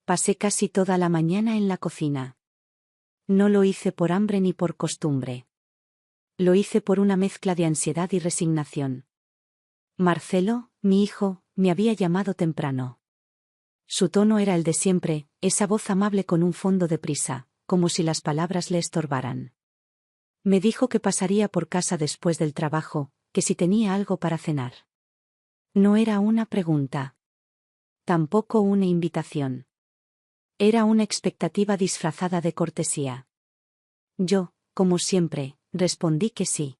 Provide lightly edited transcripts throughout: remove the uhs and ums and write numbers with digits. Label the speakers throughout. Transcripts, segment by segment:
Speaker 1: Pasé casi toda la mañana en la cocina. No lo hice por hambre ni por costumbre. Lo hice por una mezcla de ansiedad y resignación. Marcelo, mi hijo, me había llamado temprano. Su tono era el de siempre, esa voz amable con un fondo de prisa, como si las palabras le estorbaran. Me dijo que pasaría por casa después del trabajo, que si tenía algo para cenar. No era una pregunta. Tampoco una invitación. Era una expectativa disfrazada de cortesía. Yo, como siempre, respondí que sí.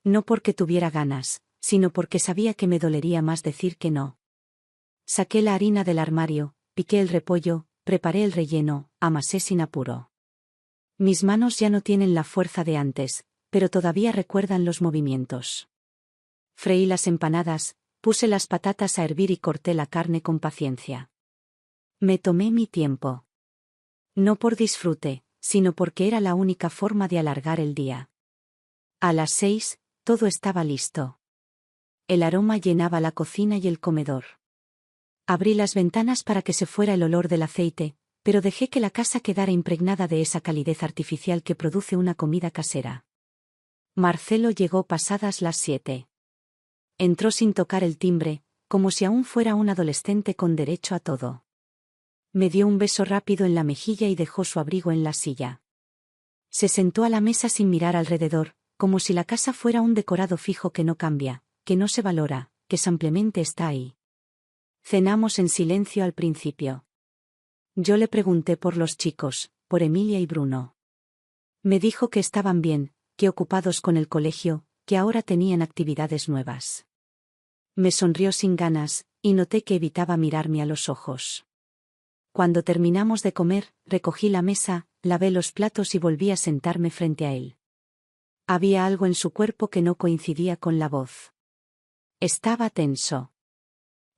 Speaker 1: No porque tuviera ganas, sino porque sabía que me dolería más decir que no. Saqué la harina del armario, piqué el repollo, preparé el relleno, amasé sin apuro. Mis manos ya no tienen la fuerza de antes, pero todavía recuerdan los movimientos. Freí las empanadas, puse las patatas a hervir y corté la carne con paciencia. Me tomé mi tiempo. No por disfrute, sino porque era la única forma de alargar el día. A las 6, todo estaba listo. El aroma llenaba la cocina y el comedor. Abrí las ventanas para que se fuera el olor del aceite, pero dejé que la casa quedara impregnada de esa calidez artificial que produce una comida casera. Marcelo llegó pasadas las 7. Entró sin tocar el timbre, como si aún fuera un adolescente con derecho a todo. Me dio un beso rápido en la mejilla y dejó su abrigo en la silla. Se sentó a la mesa sin mirar alrededor, como si la casa fuera un decorado fijo que no cambia, que no se valora, que simplemente está ahí. Cenamos en silencio al principio. Yo le pregunté por los chicos, por Emilia y Bruno. Me dijo que estaban bien, que ocupados con el colegio, que ahora tenían actividades nuevas. Me sonrió sin ganas, y noté que evitaba mirarme a los ojos. Cuando terminamos de comer, recogí la mesa, lavé los platos y volví a sentarme frente a él. Había algo en su cuerpo que no coincidía con la voz. Estaba tenso.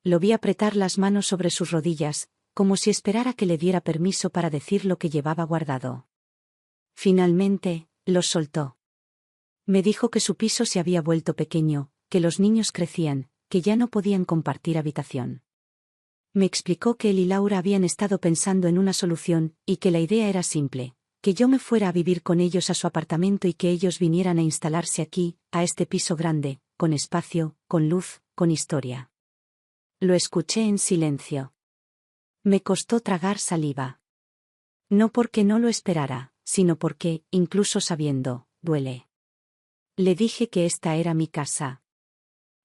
Speaker 1: Lo vi apretar las manos sobre sus rodillas, como si esperara que le diera permiso para decir lo que llevaba guardado. Finalmente, los soltó. Me dijo que su piso se había vuelto pequeño, que los niños crecían, que ya no podían compartir habitación. Me explicó que él y Laura habían estado pensando en una solución, y que la idea era simple, que yo me fuera a vivir con ellos a su apartamento y que ellos vinieran a instalarse aquí, a este piso grande, con espacio, con luz, con historia. Lo escuché en silencio. Me costó tragar saliva. No porque no lo esperara, sino porque, incluso sabiendo, duele. Le dije que esta era mi casa.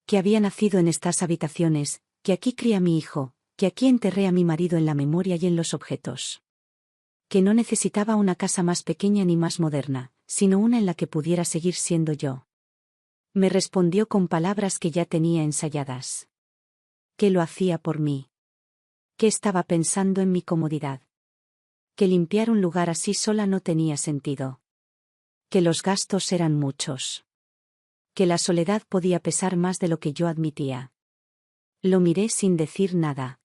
Speaker 1: Que había nacido en estas habitaciones, que aquí crié a mi hijo, que aquí enterré a mi marido en la memoria y en los objetos. Que no necesitaba una casa más pequeña ni más moderna, sino una en la que pudiera seguir siendo yo. Me respondió con palabras que ya tenía ensayadas. Que lo hacía por mí. Que estaba pensando en mi comodidad. Que limpiar un lugar así sola no tenía sentido. Que los gastos eran muchos. Que la soledad podía pesar más de lo que yo admitía. Lo miré sin decir nada.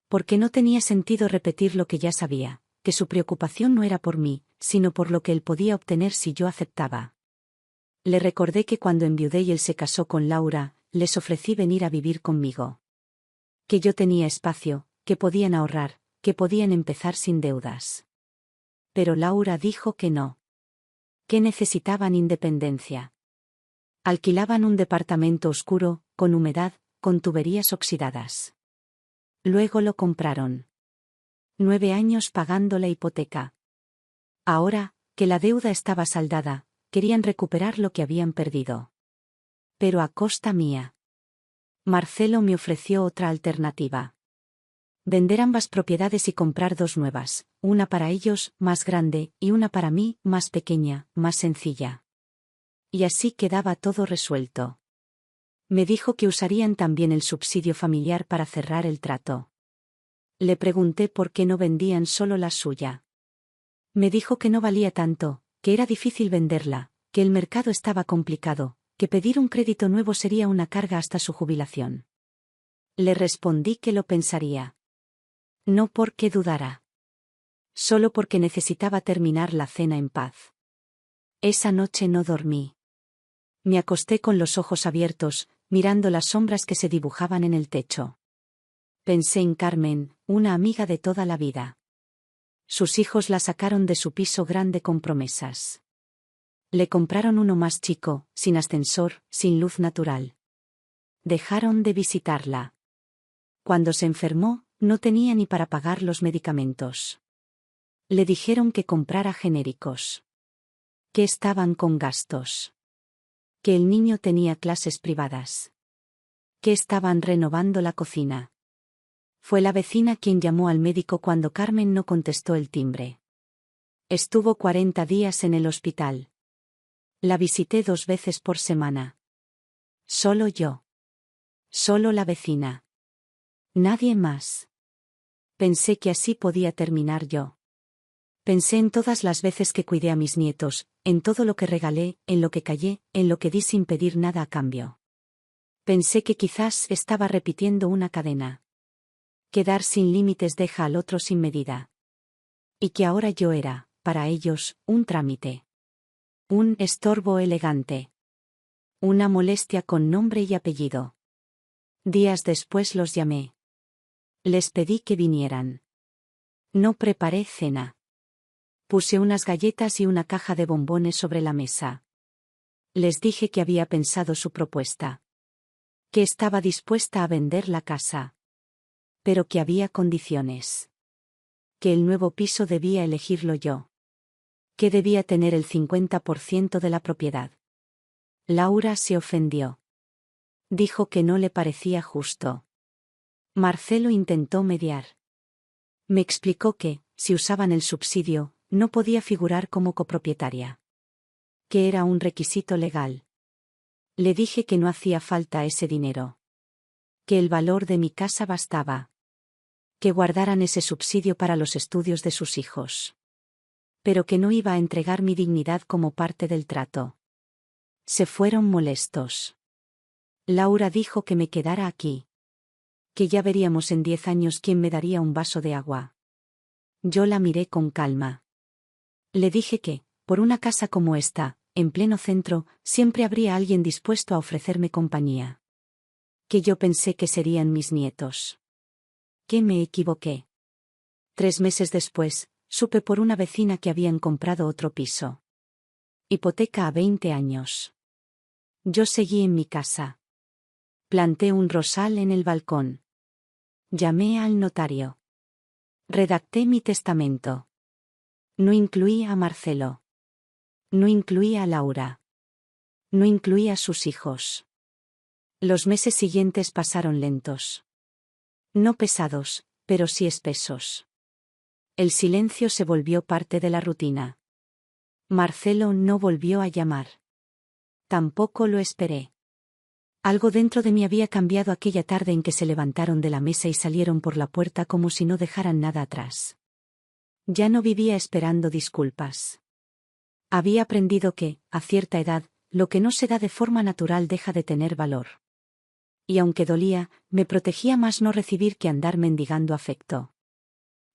Speaker 1: Porque no tenía sentido repetir lo que ya sabía, que su preocupación no era por mí, sino por lo que él podía obtener si yo aceptaba. Le recordé que cuando enviudé y él se casó con Laura, les ofrecí venir a vivir conmigo. Que yo tenía espacio, que podían ahorrar, que podían empezar sin deudas. Pero Laura dijo que no. Que necesitaban independencia. Alquilaban un departamento oscuro, con humedad, con tuberías oxidadas. Luego lo compraron. 9 años pagando la hipoteca. Ahora, que la deuda estaba saldada, querían recuperar lo que habían perdido. Pero a costa mía. Marcelo me ofreció otra alternativa. Vender ambas propiedades y comprar 2 nuevas, una para ellos, más grande, y una para mí, más pequeña, más sencilla. Y así quedaba todo resuelto. Me dijo que usarían también el subsidio familiar para cerrar el trato. Le pregunté por qué no vendían solo la suya. Me dijo que no valía tanto, que era difícil venderla, que el mercado estaba complicado, que pedir un crédito nuevo sería una carga hasta su jubilación. Le respondí que lo pensaría. No porque dudara. Solo porque necesitaba terminar la cena en paz. Esa noche no dormí. Me acosté con los ojos abiertos, mirando las sombras que se dibujaban en el techo. Pensé en Carmen, una amiga de toda la vida. Sus hijos la sacaron de su piso grande con promesas. Le compraron uno más chico, sin ascensor, sin luz natural. Dejaron de visitarla. Cuando se enfermó, no tenía ni para pagar los medicamentos. Le dijeron que comprara genéricos. Que estaban con gastos. Que el niño tenía clases privadas. Que estaban renovando la cocina. Fue la vecina quien llamó al médico cuando Carmen no contestó el timbre. Estuvo 40 días en el hospital. La visité 2 veces por semana. Solo yo. Solo la vecina. Nadie más. Pensé que así podía terminar yo. Pensé en todas las veces que cuidé a mis nietos, en todo lo que regalé, en lo que callé, en lo que di sin pedir nada a cambio. Pensé que quizás estaba repitiendo una cadena. Que dar sin límites deja al otro sin medida. Y que ahora yo era, para ellos, un trámite. Un estorbo elegante. Una molestia con nombre y apellido. Días después los llamé. Les pedí que vinieran. No preparé cena. Puse unas galletas y una caja de bombones sobre la mesa. Les dije que había pensado su propuesta. Que estaba dispuesta a vender la casa. Pero que había condiciones. Que el nuevo piso debía elegirlo yo. Que debía tener el 50% de la propiedad. Laura se ofendió. Dijo que no le parecía justo. Marcelo intentó mediar. Me explicó que, si usaban el subsidio, no podía figurar como copropietaria. Que era un requisito legal. Le dije que no hacía falta ese dinero. Que el valor de mi casa bastaba. Que guardaran ese subsidio para los estudios de sus hijos. Pero que no iba a entregar mi dignidad como parte del trato. Se fueron molestos. Laura dijo que me quedara aquí. Que ya veríamos en 10 años quién me daría un vaso de agua. Yo la miré con calma. Le dije que, por una casa como esta, en pleno centro, siempre habría alguien dispuesto a ofrecerme compañía. Que yo pensé que serían mis nietos. Que me equivoqué. 3 meses después, supe por una vecina que habían comprado otro piso. Hipoteca a 20 años. Yo seguí en mi casa. Planté un rosal en el balcón. Llamé al notario. Redacté mi testamento. No incluí a Marcelo. No incluí a Laura. No incluí a sus hijos. Los meses siguientes pasaron lentos. No pesados, pero sí espesos. El silencio se volvió parte de la rutina. Marcelo no volvió a llamar. Tampoco lo esperé. Algo dentro de mí había cambiado aquella tarde en que se levantaron de la mesa y salieron por la puerta como si no dejaran nada atrás. Ya no vivía esperando disculpas. Había aprendido que, a cierta edad, lo que no se da de forma natural deja de tener valor. Y aunque dolía, me protegía más no recibir que andar mendigando afecto.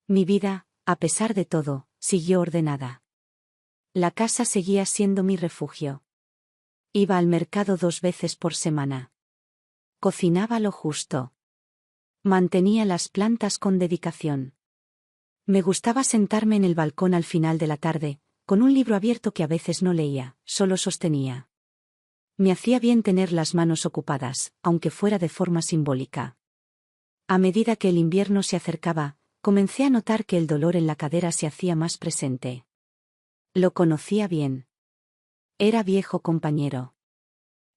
Speaker 1: Mi vida, a pesar de todo, siguió ordenada. La casa seguía siendo mi refugio. Iba al mercado 2 veces por semana. Cocinaba lo justo. Mantenía las plantas con dedicación. Me gustaba sentarme en el balcón al final de la tarde, con un libro abierto que a veces no leía, solo sostenía. Me hacía bien tener las manos ocupadas, aunque fuera de forma simbólica. A medida que el invierno se acercaba, comencé a notar que el dolor en la cadera se hacía más presente. Lo conocía bien. Era viejo compañero.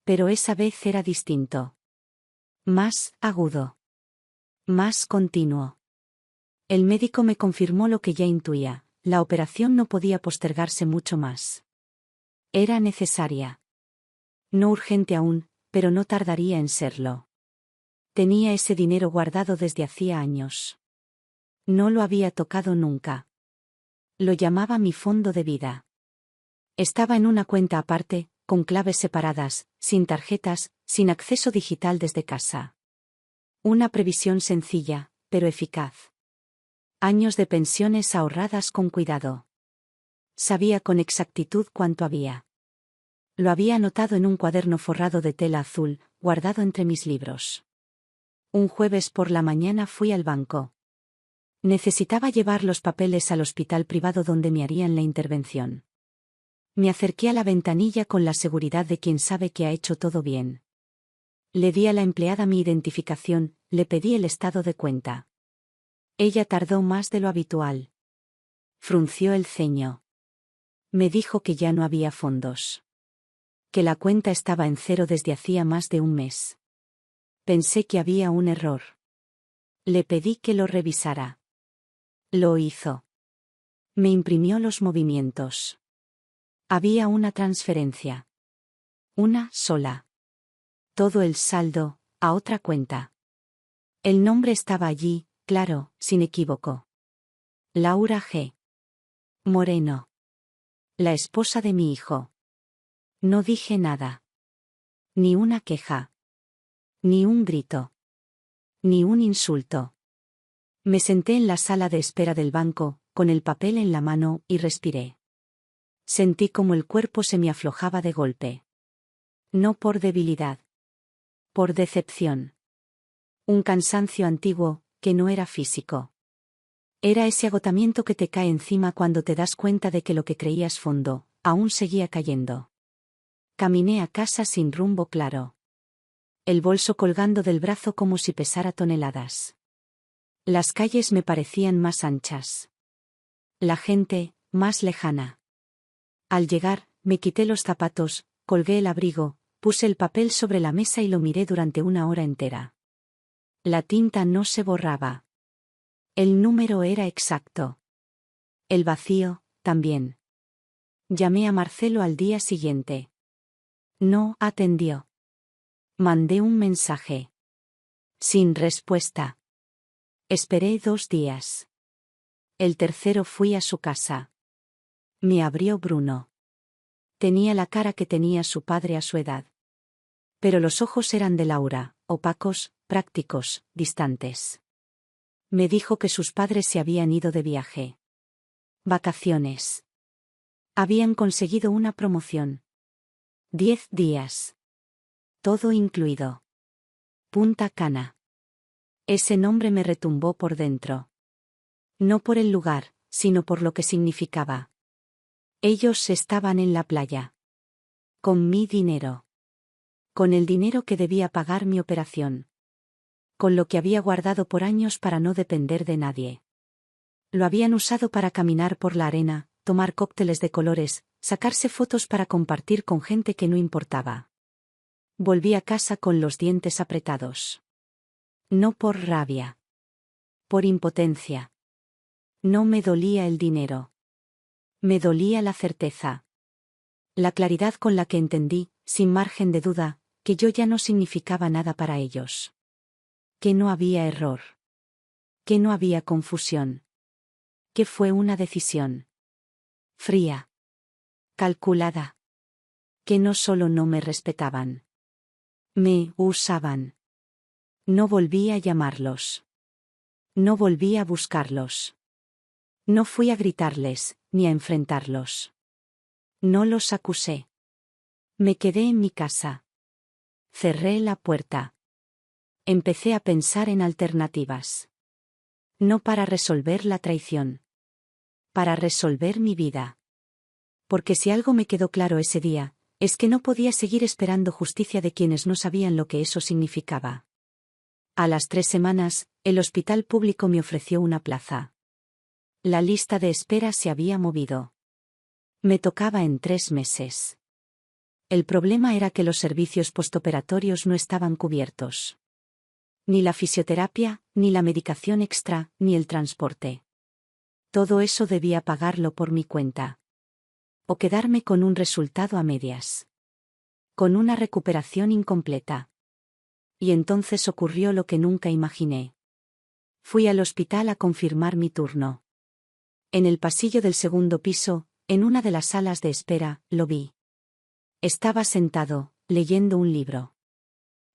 Speaker 1: Pero esa vez era distinto. Más agudo. Más continuo. El médico me confirmó lo que ya intuía, la operación no podía postergarse mucho más. Era necesaria. No urgente aún, pero no tardaría en serlo. Tenía ese dinero guardado desde hacía años. No lo había tocado nunca. Lo llamaba mi fondo de vida. Estaba en una cuenta aparte, con claves separadas, sin tarjetas, sin acceso digital desde casa. Una previsión sencilla, pero eficaz. Años de pensiones ahorradas con cuidado. Sabía con exactitud cuánto había. Lo había anotado en un cuaderno forrado de tela azul, guardado entre mis libros. Un jueves por la mañana fui al banco. Necesitaba llevar los papeles al hospital privado donde me harían la intervención. Me acerqué a la ventanilla con la seguridad de quien sabe que ha hecho todo bien. Le di a la empleada mi identificación, le pedí el estado de cuenta. Ella tardó más de lo habitual. Frunció el ceño. Me dijo que ya no había fondos. Que la cuenta estaba en cero desde hacía más de un mes. Pensé que había un error. Le pedí que lo revisara. Lo hizo. Me imprimió los movimientos. Había una transferencia. Una sola. Todo el saldo, a otra cuenta. El nombre estaba allí, claro, sin equívoco. Laura G. Moreno. La esposa de mi hijo. No dije nada. Ni una queja. Ni un grito. Ni un insulto. Me senté en la sala de espera del banco, con el papel en la mano, y respiré. Sentí como el cuerpo se me aflojaba de golpe. No por debilidad. Por decepción. Un cansancio antiguo, que no era físico. Era ese agotamiento que te cae encima cuando te das cuenta de que lo que creías fondo, aún seguía cayendo. Caminé a casa sin rumbo claro. El bolso colgando del brazo como si pesara toneladas. Las calles me parecían más anchas. La gente, más lejana. Al llegar, me quité los zapatos, colgué el abrigo, puse el papel sobre la mesa y lo miré durante una hora entera. La tinta no se borraba. El número era exacto. El vacío, también. Llamé a Marcelo al día siguiente. No atendió. Mandé un mensaje. Sin respuesta. Esperé 2 días. El tercero fui a su casa. Me abrió Bruno. Tenía la cara que tenía su padre a su edad. Pero los ojos eran de Laura, opacos, prácticos, distantes. Me dijo que sus padres se habían ido de viaje. Vacaciones. Habían conseguido una promoción. 10 días. Todo incluido. Punta Cana. Ese nombre me retumbó por dentro. No por el lugar, sino por lo que significaba. Ellos estaban en la playa. Con mi dinero. Con el dinero que debía pagar mi operación. Con lo que había guardado por años para no depender de nadie. Lo habían usado para caminar por la arena, tomar cócteles de colores, sacarse fotos para compartir con gente que no importaba. Volví a casa con los dientes apretados. No por rabia. Por impotencia. No me dolía el dinero. Me dolía la certeza. La claridad con la que entendí, sin margen de duda, que yo ya no significaba nada para ellos. Que no había error. Que no había confusión. Que fue una decisión. Fría. Calculada. Que no solo no me respetaban. Me usaban. No volví a llamarlos. No volví a buscarlos. No fui a gritarles, ni a enfrentarlos. No los acusé. Me quedé en mi casa. Cerré la puerta. Empecé a pensar en alternativas. No para resolver la traición. Para resolver mi vida. Porque si algo me quedó claro ese día, es que no podía seguir esperando justicia de quienes no sabían lo que eso significaba. A las 3 semanas, el hospital público me ofreció una plaza. La lista de espera se había movido. Me tocaba en 3 meses. El problema era que los servicios postoperatorios no estaban cubiertos. Ni la fisioterapia, ni la medicación extra, ni el transporte. Todo eso debía pagarlo por mi cuenta. O quedarme con un resultado a medias. Con una recuperación incompleta. Y entonces ocurrió lo que nunca imaginé. Fui al hospital a confirmar mi turno. En el pasillo del segundo piso, en una de las salas de espera, lo vi. Estaba sentado, leyendo un libro.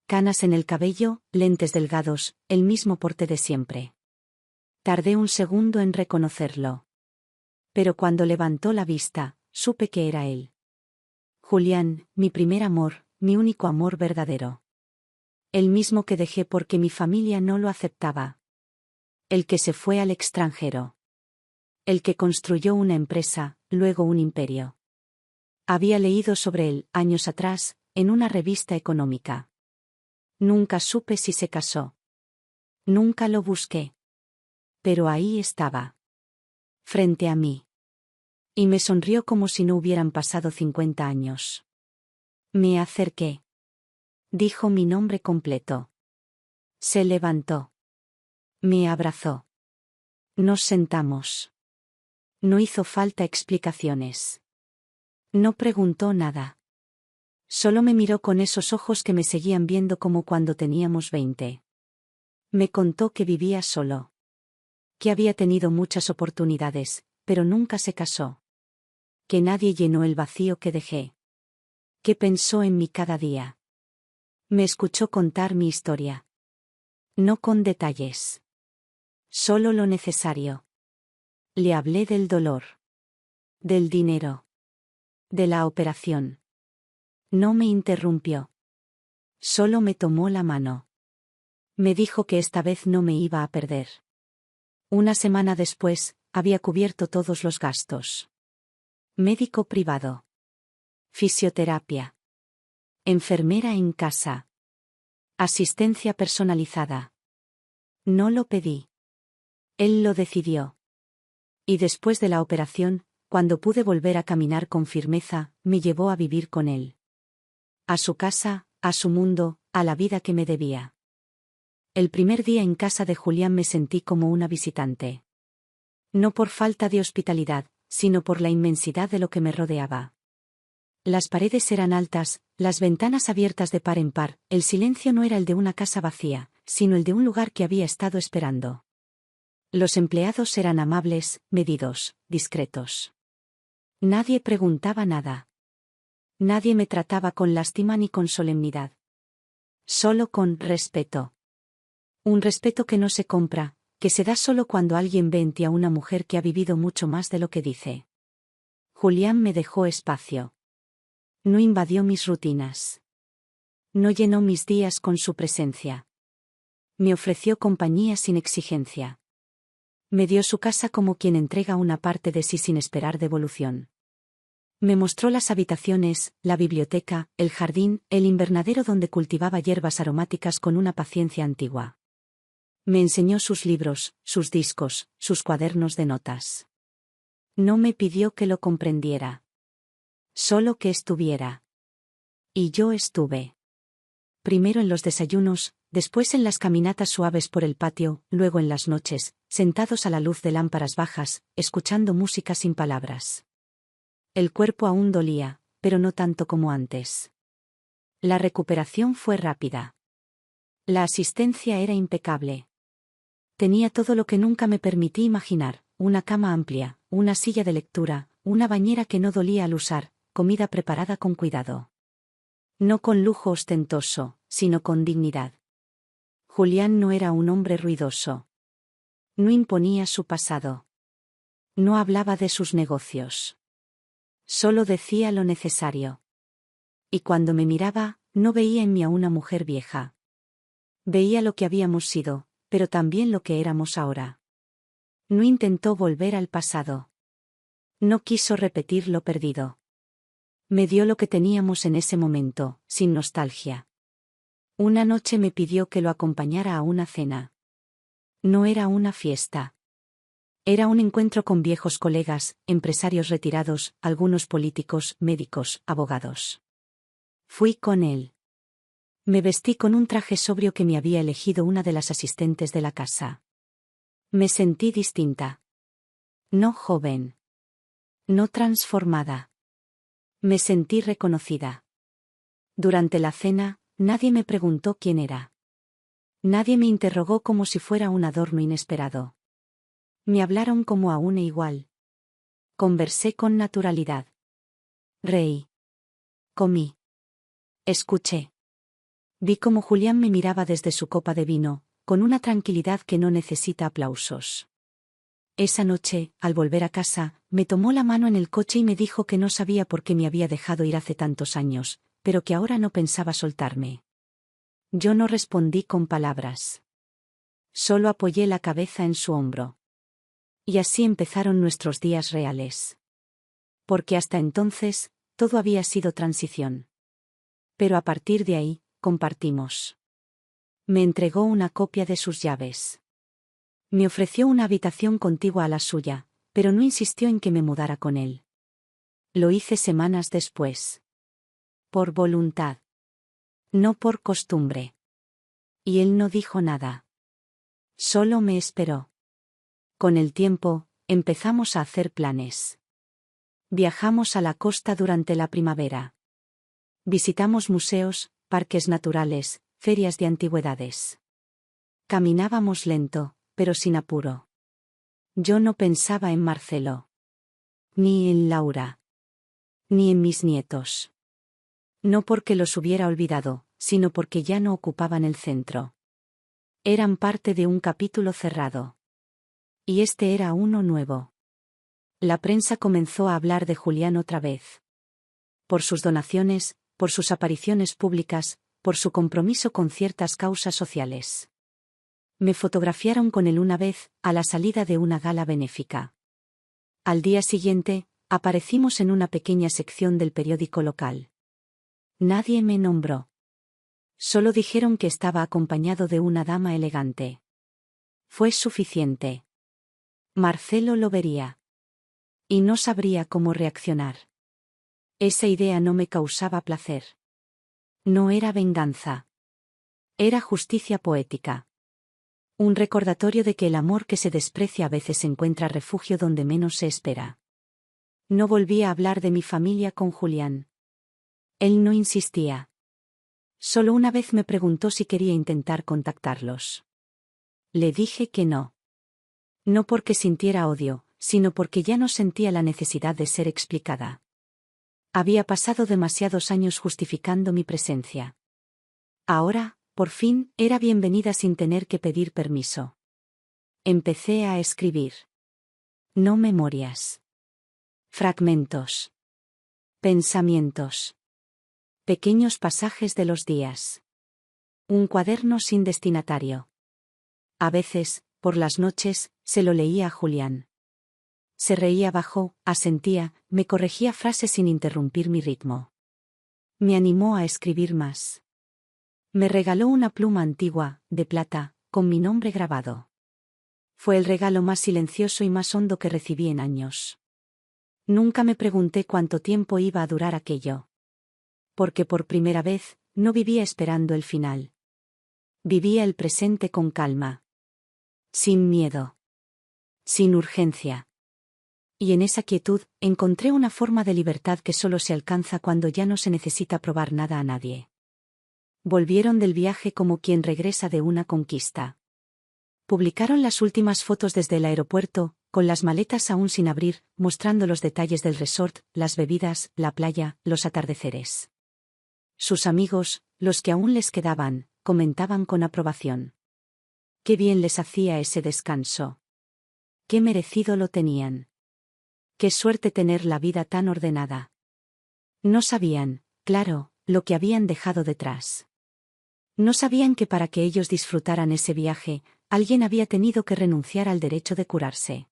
Speaker 1: Canas en el cabello, lentes delgados, el mismo porte de siempre. Tardé un segundo en reconocerlo. Pero cuando levantó la vista, supe que era él. Julián, mi primer amor, mi único amor verdadero. El mismo que dejé porque mi familia no lo aceptaba. El que se fue al extranjero. El que construyó una empresa, luego un imperio. Había leído sobre él, años atrás, en una revista económica. Nunca supe si se casó. Nunca lo busqué. Pero ahí estaba. Frente a mí. Y me sonrió como si no hubieran pasado 50 años. Me acerqué. Dijo mi nombre completo. Se levantó. Me abrazó. Nos sentamos. No hizo falta explicaciones. No preguntó nada. Solo me miró con esos ojos que me seguían viendo como cuando teníamos 20. Me contó que vivía solo. Que había tenido muchas oportunidades, pero nunca se casó. Que nadie llenó el vacío que dejé. Que pensó en mí cada día. Me escuchó contar mi historia. No con detalles. Solo lo necesario. Le hablé del dolor. Del dinero. De la operación. No me interrumpió. Solo me tomó la mano. Me dijo que esta vez no me iba a perder. Una semana después, había cubierto todos los gastos. Médico privado. Fisioterapia. Enfermera en casa. Asistencia personalizada. No lo pedí. Él lo decidió. Y después de la operación, cuando pude volver a caminar con firmeza, me llevó a vivir con él. A su casa, a su mundo, a la vida que me debía. El primer día en casa de Julián me sentí como una visitante. No por falta de hospitalidad, sino por la inmensidad de lo que me rodeaba. Las paredes eran altas, las ventanas abiertas de par en par, el silencio no era el de una casa vacía, sino el de un lugar que había estado esperando. Los empleados eran amables, medidos, discretos. Nadie preguntaba nada. Nadie me trataba con lástima ni con solemnidad. Solo con respeto. Un respeto que no se compra, que se da solo cuando alguien ve en ti a una mujer que ha vivido mucho más de lo que dice. Julián me dejó espacio. No invadió mis rutinas. No llenó mis días con su presencia. Me ofreció compañía sin exigencia. Me dio su casa como quien entrega una parte de sí sin esperar devolución. Me mostró las habitaciones, la biblioteca, el jardín, el invernadero donde cultivaba hierbas aromáticas con una paciencia antigua. Me enseñó sus libros, sus discos, sus cuadernos de notas. No me pidió que lo comprendiera. Solo que estuviera. Y yo estuve. Primero en los desayunos, después en las caminatas suaves por el patio, luego en las noches, sentados a la luz de lámparas bajas, escuchando música sin palabras. El cuerpo aún dolía, pero no tanto como antes. La recuperación fue rápida. La asistencia era impecable. Tenía todo lo que nunca me permití imaginar, una cama amplia, una silla de lectura, una bañera que no dolía al usar, comida preparada con cuidado. No con lujo ostentoso, sino con dignidad. Julián no era un hombre ruidoso. No imponía su pasado. No hablaba de sus negocios. Solo decía lo necesario. Y cuando me miraba, no veía en mí a una mujer vieja. Veía lo que habíamos sido, pero también lo que éramos ahora. No intentó volver al pasado. No quiso repetir lo perdido. Me dio lo que teníamos en ese momento, sin nostalgia. Una noche me pidió que lo acompañara a una cena. No era una fiesta. Era un encuentro con viejos colegas, empresarios retirados, algunos políticos, médicos, abogados. Fui con él. Me vestí con un traje sobrio que me había elegido una de las asistentes de la casa. Me sentí distinta. No joven. No transformada. Me sentí reconocida. Durante la cena, nadie me preguntó quién era. Nadie me interrogó como si fuera un adorno inesperado. Me hablaron como a una igual. Conversé con naturalidad. Reí. Comí. Escuché. Vi cómo Julián me miraba desde su copa de vino, con una tranquilidad que no necesita aplausos. Esa noche, al volver a casa, me tomó la mano en el coche y me dijo que no sabía por qué me había dejado ir hace tantos años, pero que ahora no pensaba soltarme. Yo no respondí con palabras. Solo apoyé la cabeza en su hombro. Y así empezaron nuestros días reales. Porque hasta entonces, todo había sido transición. Pero a partir de ahí, compartimos. Me entregó una copia de sus llaves. Me ofreció una habitación contigua a la suya, pero no insistió en que me mudara con él. Lo hice semanas después. Por voluntad. No por costumbre. Y él no dijo nada. Solo me esperó. Con el tiempo, empezamos a hacer planes. Viajamos a la costa durante la primavera. Visitamos museos, parques naturales, ferias de antigüedades. Caminábamos lento, pero sin apuro. Yo no pensaba en Marcelo. Ni en Laura. Ni en mis nietos. No porque los hubiera olvidado, sino porque ya no ocupaban el centro. Eran parte de un capítulo cerrado. Y este era uno nuevo. La prensa comenzó a hablar de Julián otra vez. Por sus donaciones, por sus apariciones públicas, por su compromiso con ciertas causas sociales. Me fotografiaron con él una vez, a la salida de una gala benéfica. Al día siguiente, aparecimos en una pequeña sección del periódico local. Nadie me nombró. Solo dijeron que estaba acompañado de una dama elegante. Fue suficiente. Marcelo lo vería. Y no sabría cómo reaccionar. Esa idea no me causaba placer. No era venganza. Era justicia poética. Un recordatorio de que el amor que se desprecia a veces encuentra refugio donde menos se espera. No volví a hablar de mi familia con Julián. Él no insistía. Solo una vez me preguntó si quería intentar contactarlos. Le dije que no. No porque sintiera odio, sino porque ya no sentía la necesidad de ser explicada. Había pasado demasiados años justificando mi presencia. Ahora, por fin, era bienvenida sin tener que pedir permiso. Empecé a escribir. No memorias. Fragmentos. Pensamientos. Pequeños pasajes de los días. Un cuaderno sin destinatario. A veces, por las noches, se lo leía a Julián. Se reía bajo, asentía, me corregía frases sin interrumpir mi ritmo. Me animó a escribir más. Me regaló una pluma antigua, de plata, con mi nombre grabado. Fue el regalo más silencioso y más hondo que recibí en años. Nunca me pregunté cuánto tiempo iba a durar aquello. Porque por primera vez, no vivía esperando el final. Vivía el presente con calma. Sin miedo. Sin urgencia. Y en esa quietud, encontré una forma de libertad que solo se alcanza cuando ya no se necesita probar nada a nadie. Volvieron del viaje como quien regresa de una conquista. Publicaron las últimas fotos desde el aeropuerto, con las maletas aún sin abrir, mostrando los detalles del resort, las bebidas, la playa, los atardeceres. Sus amigos, los que aún les quedaban, comentaban con aprobación. Qué bien les hacía ese descanso. Qué merecido lo tenían. Qué suerte tener la vida tan ordenada. No sabían, claro, lo que habían dejado detrás. No sabían que para que ellos disfrutaran ese viaje, alguien había tenido que renunciar al derecho de curarse.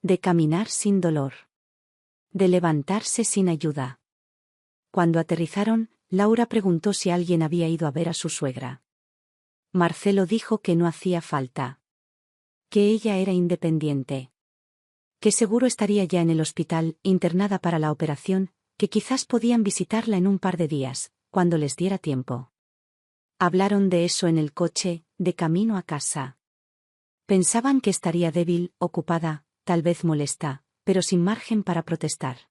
Speaker 1: De caminar sin dolor. De levantarse sin ayuda. Cuando aterrizaron, Laura preguntó si alguien había ido a ver a su suegra. Marcelo dijo que no hacía falta. Que ella era independiente. Que seguro estaría ya en el hospital, internada para la operación, que quizás podían visitarla en un par de días, cuando les diera tiempo. Hablaron de eso en el coche, de camino a casa. Pensaban que estaría débil, ocupada, tal vez molesta, pero sin margen para protestar.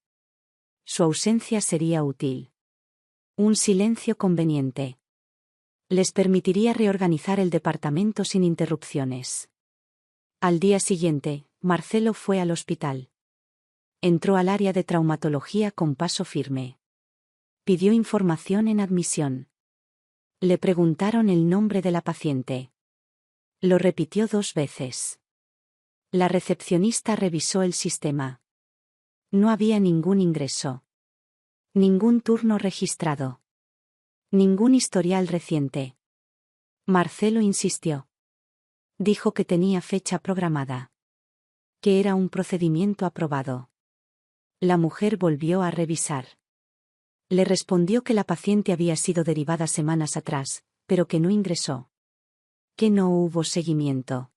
Speaker 1: Su ausencia sería útil. Un silencio conveniente. Les permitiría reorganizar el departamento sin interrupciones. Al día siguiente, Marcelo fue al hospital. Entró al área de traumatología con paso firme. Pidió información en admisión. Le preguntaron el nombre de la paciente. Lo repitió 2 veces. La recepcionista revisó el sistema. No había ningún ingreso. Ningún turno registrado. Ningún historial reciente. Marcelo insistió. Dijo que tenía fecha programada. Que era un procedimiento aprobado. La mujer volvió a revisar. Le respondió que la paciente había sido derivada semanas atrás, pero que no ingresó. Que no hubo seguimiento.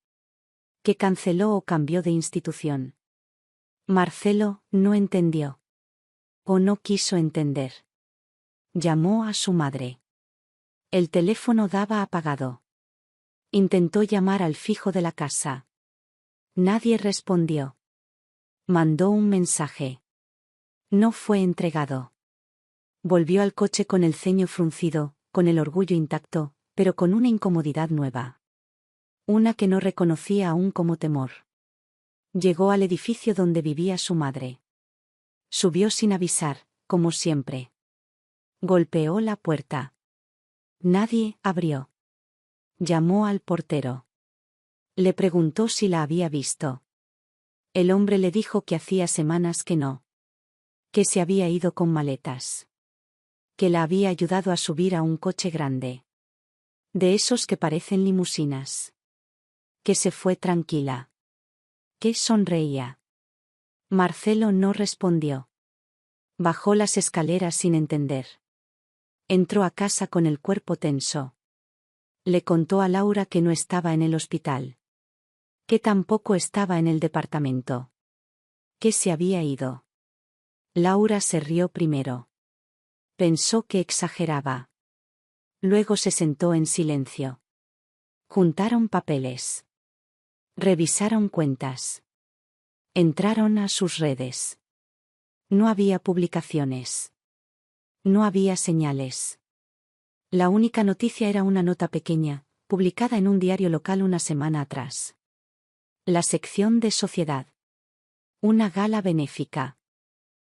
Speaker 1: Que canceló o cambió de institución. Marcelo no entendió. O no quiso entender. Llamó a su madre. El teléfono daba apagado. Intentó llamar al fijo de la casa. Nadie respondió. Mandó un mensaje. No fue entregado. Volvió al coche con el ceño fruncido, con el orgullo intacto, pero con una incomodidad nueva. Una que no reconocía aún como temor. Llegó al edificio donde vivía su madre. Subió sin avisar, como siempre. Golpeó la puerta. Nadie abrió. Llamó al portero. Le preguntó si la había visto. El hombre le dijo que hacía semanas que no. Que se había ido con maletas. Que la había ayudado a subir a un coche grande. De esos que parecen limusinas. Que se fue tranquila. Que sonreía. Marcelo no respondió. Bajó las escaleras sin entender. Entró a casa con el cuerpo tenso. Le contó a Laura que no estaba en el hospital. Que tampoco estaba en el departamento. Que se había ido. Laura se rió primero. Pensó que exageraba. Luego se sentó en silencio. Juntaron papeles. Revisaron cuentas. Entraron a sus redes. No había publicaciones. No había señales. La única noticia era una nota pequeña, publicada en un diario local una semana atrás. La sección de sociedad. Una gala benéfica.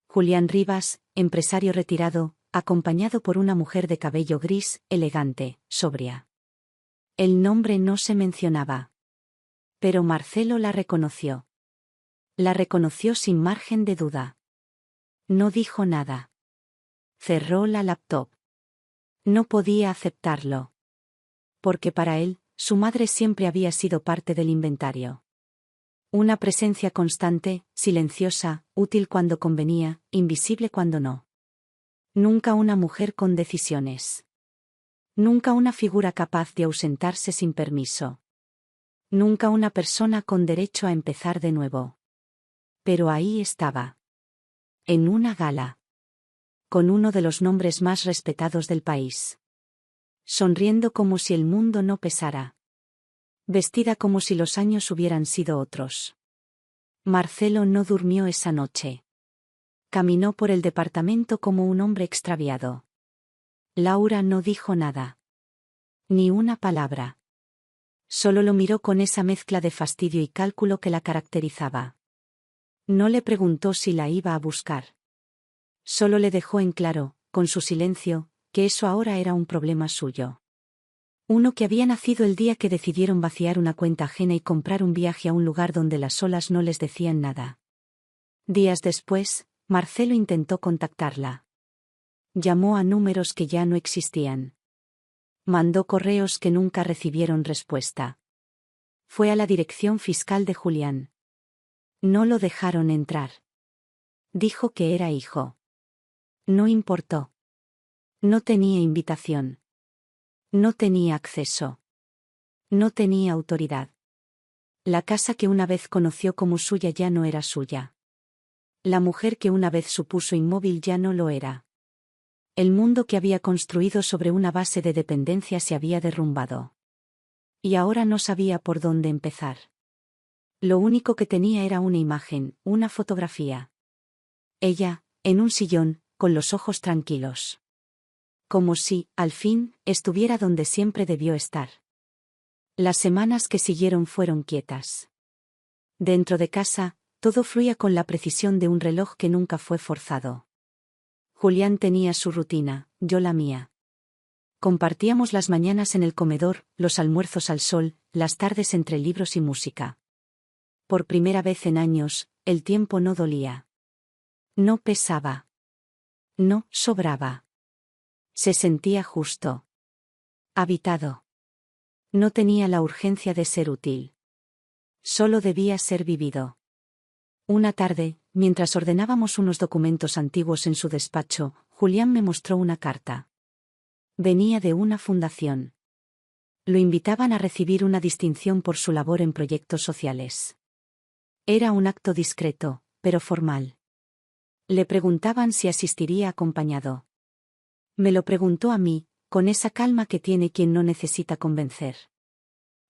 Speaker 1: Julián Rivas, empresario retirado, acompañado por una mujer de cabello gris, elegante, sobria. El nombre no se mencionaba. Pero Marcelo la reconoció. La reconoció sin margen de duda. No dijo nada. Cerró la laptop. No podía aceptarlo. Porque para él, su madre siempre había sido parte del inventario. Una presencia constante, silenciosa, útil cuando convenía, invisible cuando no. Nunca una mujer con decisiones. Nunca una figura capaz de ausentarse sin permiso. Nunca una persona con derecho a empezar de nuevo. Pero ahí estaba. En una gala. Con uno de los nombres más respetados del país. Sonriendo como si el mundo no pesara. Vestida como si los años hubieran sido otros. Marcelo no durmió esa noche. Caminó por el departamento como un hombre extraviado. Laura no dijo nada. Ni una palabra. Solo lo miró con esa mezcla de fastidio y cálculo que la caracterizaba. No le preguntó si la iba a buscar. Solo le dejó en claro, con su silencio, que eso ahora era un problema suyo. Uno que había nacido el día que decidieron vaciar una cuenta ajena y comprar un viaje a un lugar donde las olas no les decían nada. Días después, Marcelo intentó contactarla. Llamó a números que ya no existían. Mandó correos que nunca recibieron respuesta. Fue a la dirección fiscal de Julián. No lo dejaron entrar. Dijo que era hijo. No importó. No tenía invitación. No tenía acceso. No tenía autoridad. La casa que una vez conoció como suya ya no era suya. La mujer que una vez supuso inmóvil ya no lo era. El mundo que había construido sobre una base de dependencia se había derrumbado. Y ahora no sabía por dónde empezar. Lo único que tenía era una imagen, una fotografía. Ella, en un sillón, con los ojos tranquilos. Como si, al fin, estuviera donde siempre debió estar. Las semanas que siguieron fueron quietas. Dentro de casa, todo fluía con la precisión de un reloj que nunca fue forzado. Julián tenía su rutina, yo la mía. Compartíamos las mañanas en el comedor, los almuerzos al sol, las tardes entre libros y música. Por primera vez en años, el tiempo no dolía. No pesaba. No sobraba. Se sentía justo. Habitado. No tenía la urgencia de ser útil. Solo debía ser vivido. Una tarde, mientras ordenábamos unos documentos antiguos en su despacho, Julián me mostró una carta. Venía de una fundación. Lo invitaban a recibir una distinción por su labor en proyectos sociales. Era un acto discreto, pero formal. Le preguntaban si asistiría acompañado. Me lo preguntó a mí, con esa calma que tiene quien no necesita convencer.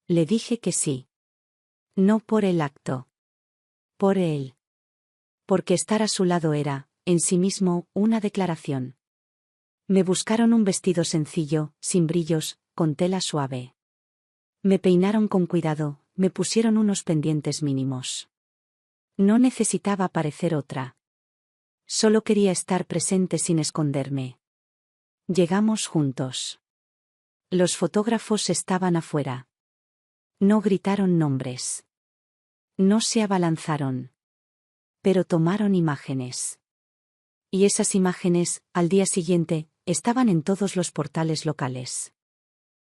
Speaker 1: Le dije que sí. No por el acto. Por él. Porque estar a su lado era, en sí mismo, una declaración. Me buscaron un vestido sencillo, sin brillos, con tela suave. Me peinaron con cuidado, me pusieron unos pendientes mínimos. No necesitaba parecer otra. Solo quería estar presente sin esconderme. Llegamos juntos. Los fotógrafos estaban afuera. No gritaron nombres. No se abalanzaron. Pero tomaron imágenes. Y esas imágenes, al día siguiente, estaban en todos los portales locales.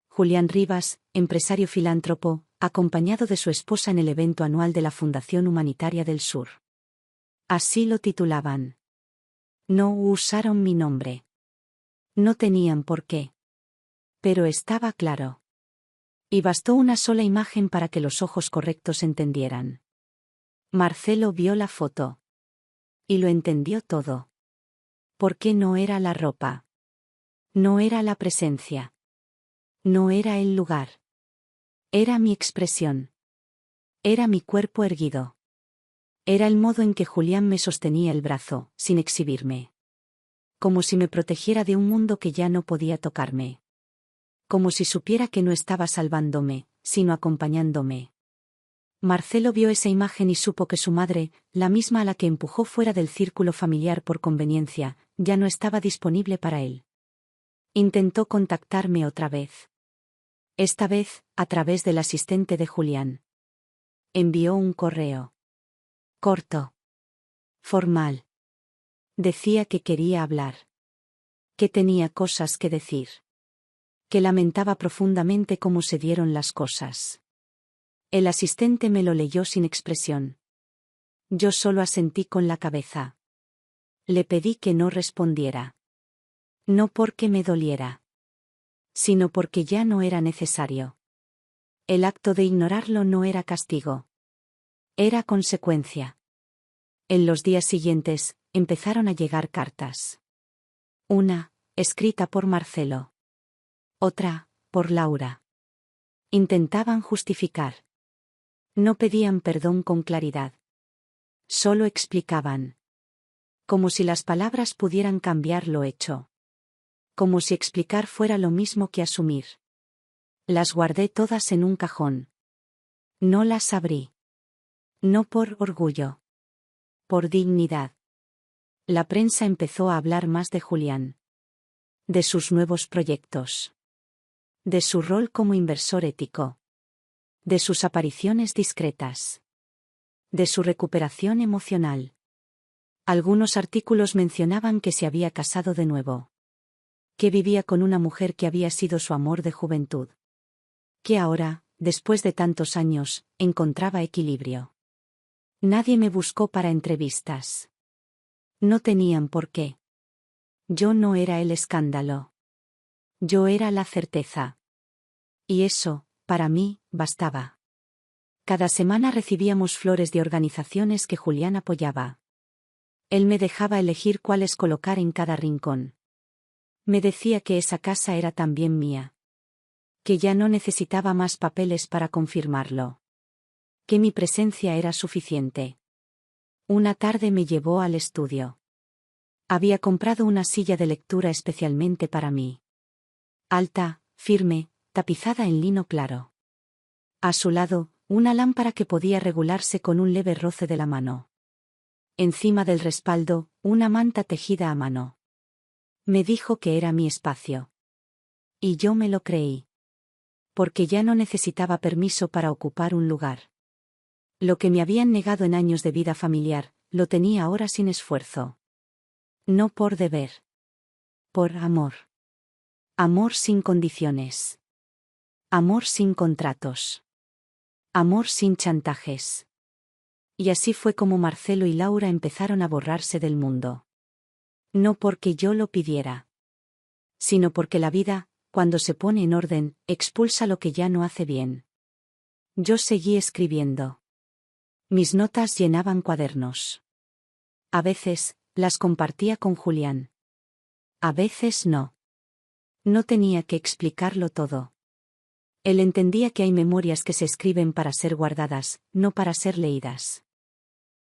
Speaker 1: Julián Rivas, empresario filántropo, acompañado de su esposa en el evento anual de la Fundación Humanitaria del Sur. Así lo titulaban. No usaron mi nombre. No tenían por qué. Pero estaba claro. Y bastó una sola imagen para que los ojos correctos entendieran. Marcelo vio la foto. Y lo entendió todo. ¿Por qué no era la ropa? No era la presencia. No era el lugar. Era mi expresión. Era mi cuerpo erguido. Era el modo en que Julián me sostenía el brazo, sin exhibirme. Como si me protegiera de un mundo que ya no podía tocarme. Como si supiera que no estaba salvándome, sino acompañándome. Marcelo vio esa imagen y supo que su madre, la misma a la que empujó fuera del círculo familiar por conveniencia, ya no estaba disponible para él. Intentó contactarme otra vez. Esta vez, a través del asistente de Julián. Envió un correo. Corto. Formal. Decía que quería hablar. Que tenía cosas que decir. Que lamentaba profundamente cómo se dieron las cosas. El asistente me lo leyó sin expresión. Yo solo asentí con la cabeza. Le pedí que no respondiera. No porque me doliera. Sino porque ya no era necesario. El acto de ignorarlo no era castigo. Era consecuencia. En los días siguientes, empezaron a llegar cartas. Una, escrita por Marcelo. Otra, por Laura. Intentaban justificar. No pedían perdón con claridad. Solo explicaban. Como si las palabras pudieran cambiar lo hecho. Como si explicar fuera lo mismo que asumir. Las guardé todas en un cajón. No las abrí. No por orgullo. Por dignidad. La prensa empezó a hablar más de Julián. De sus nuevos proyectos. De su rol como inversor ético. De sus apariciones discretas. De su recuperación emocional. Algunos artículos mencionaban que se había casado de nuevo. Que vivía con una mujer que había sido su amor de juventud. Que ahora, después de tantos años, encontraba equilibrio. Nadie me buscó para entrevistas. No tenían por qué. Yo no era el escándalo. Yo era la certeza. Y eso, para mí, bastaba. Cada semana recibíamos flores de organizaciones que Julián apoyaba. Él me dejaba elegir cuáles colocar en cada rincón. Me decía que esa casa era también mía. Que ya no necesitaba más papeles para confirmarlo. Que mi presencia era suficiente. Una tarde me llevó al estudio. Había comprado una silla de lectura especialmente para mí. Alta, firme, tapizada en lino claro. A su lado, una lámpara que podía regularse con un leve roce de la mano. Encima del respaldo, una manta tejida a mano. Me dijo que era mi espacio. Y yo me lo creí. Porque ya no necesitaba permiso para ocupar un lugar. Lo que me habían negado en años de vida familiar, lo tenía ahora sin esfuerzo. No por deber. Por amor. Amor sin condiciones. Amor sin contratos. Amor sin chantajes. Y así fue como Marcelo y Laura empezaron a borrarse del mundo. No porque yo lo pidiera, sino porque la vida, cuando se pone en orden, expulsa lo que ya no hace bien. Yo seguí escribiendo. Mis notas llenaban cuadernos. A veces, las compartía con Julián. A veces no. No tenía que explicarlo todo. Él entendía que hay memorias que se escriben para ser guardadas, no para ser leídas.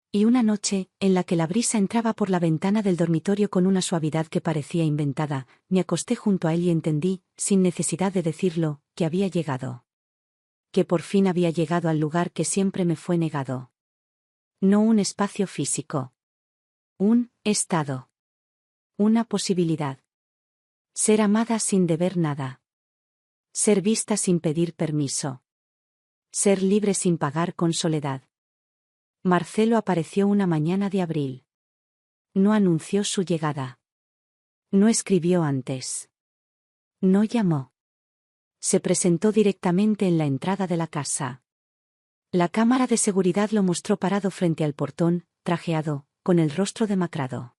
Speaker 1: Y una noche, en la que la brisa entraba por la ventana del dormitorio con una suavidad que parecía inventada, me acosté junto a él y entendí, sin necesidad de decirlo, que había llegado. Que por fin había llegado al lugar que siempre me fue negado. No un espacio físico. Un estado. Una posibilidad. Ser amada sin deber nada. Ser vista sin pedir permiso. Ser libre sin pagar con soledad. Marcelo apareció una mañana de abril. No anunció su llegada. No escribió antes. No llamó. Se presentó directamente en la entrada de la casa. La cámara de seguridad lo mostró parado frente al portón, trajeado, con el rostro demacrado.